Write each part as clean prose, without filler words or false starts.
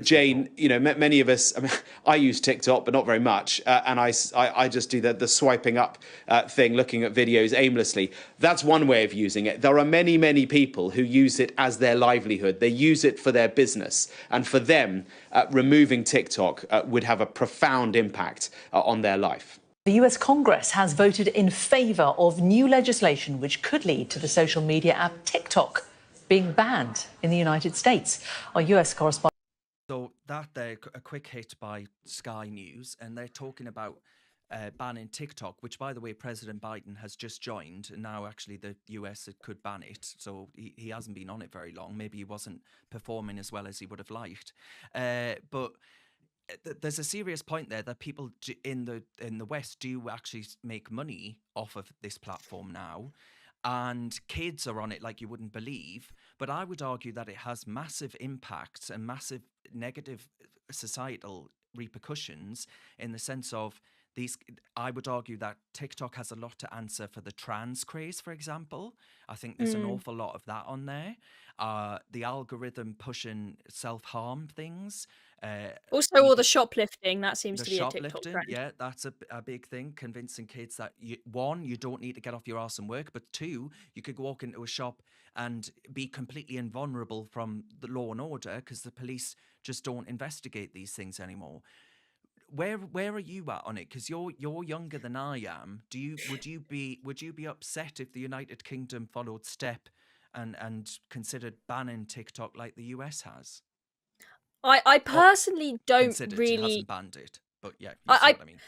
Jane, many of us, I mean, I use TikTok, but not very much. And I just do the swiping up thing, looking at videos aimlessly. That's one way of using it. There are many, many people who use it as their livelihood. They use it for their business. And for them, removing TikTok would have a profound impact on their life. The US Congress has voted in favour of new legislation which could lead to the social media app TikTok being banned in the United States. Our US correspondent. So that a quick hit by Sky News, and they're talking about banning TikTok, which, by the way, President Biden has just joined, and now actually the US could ban it. So he hasn't been on it very long. Maybe he wasn't performing as well as he would have liked. But there's a serious point there that people in the West do actually make money off of this platform now. And kids are on it like you wouldn't believe. But I would argue that it has massive impacts and massive negative societal repercussions in the sense of these. I would argue that TikTok has a lot to answer for the trans craze, for example. I think there's an awful lot of that on there. The algorithm pushing self-harm things. Also, all the shoplifting, that seems to be a TikTok trend. Yeah, that's a big thing. Convincing kids that, one, you don't need to get off your arse and work, but two, you could walk into a shop and be completely invulnerable from the law and order because the police just don't investigate these things anymore. Where are you at on it? Because you're younger than I am. Would you be upset if the United Kingdom followed step and considered banning TikTok like the US has? I personally don't really. It hasn't banned it, but yeah, you see what I mean.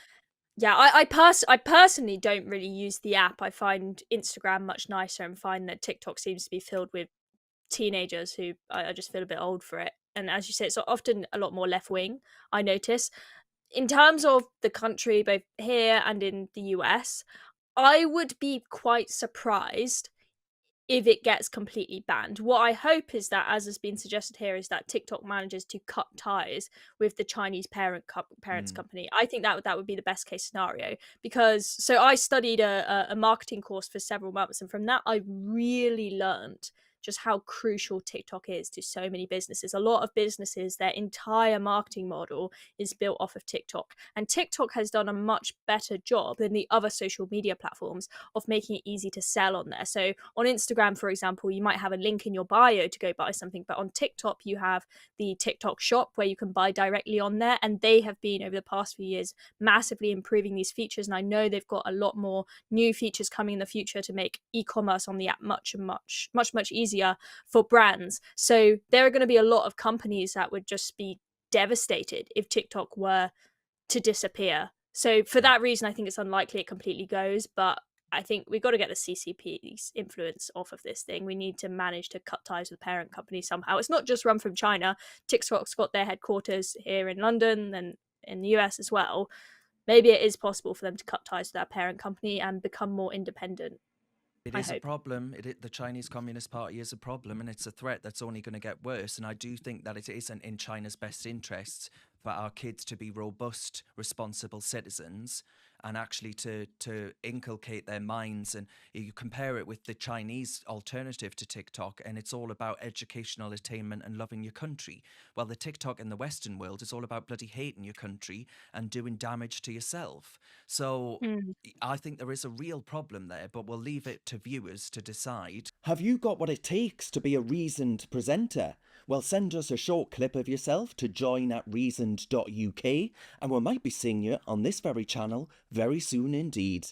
Yeah, I personally don't really use the app. I find Instagram much nicer and find that TikTok seems to be filled with teenagers who I just feel a bit old for it. And as you say, it's often a lot more left wing, I notice. In terms of the country, both here and in the US, I would be quite surprised if it gets completely banned. What I hope is that, as has been suggested here, is that TikTok manages to cut ties with the Chinese parents company. I think that would be the best case scenario, because so I studied a marketing course for several months, and from that I really learned just how crucial TikTok is to so many businesses. A lot of businesses, their entire marketing model is built off of TikTok. And TikTok has done a much better job than the other social media platforms of making it easy to sell on there. So on Instagram, for example, you might have a link in your bio to go buy something, but on TikTok, you have the TikTok shop where you can buy directly on there. And they have been, over the past few years, massively improving these features. And I know they've got a lot more new features coming in the future to make e-commerce on the app much easier for brands. So there are going to be a lot of companies that would just be devastated if TikTok were to disappear. So for that reason, I think it's unlikely it completely goes, but I think we've got to get the CCP's influence off of this thing. We need to manage to cut ties with the parent company somehow. It's not just run from China. TikTok's got their headquarters here in London and in the US as well. Maybe it is possible for them to cut ties with their parent company and become more independent. It is a problem. The Chinese Communist Party is a problem, and it's a threat that's only going to get worse. And I do think that it isn't in China's best interests for our kids to be robust, responsible citizens and actually to inculcate their minds. And you compare it with the Chinese alternative to TikTok, and it's all about educational attainment and loving your country. Well, the TikTok in the Western world is all about bloody hating your country and doing damage to yourself. So I think there is a real problem there, but we'll leave it to viewers to decide. Have you got what it takes to be a reasoned presenter? Well, send us a short clip of yourself to join@reasoned.uk, and we might be seeing you on this very channel very soon indeed.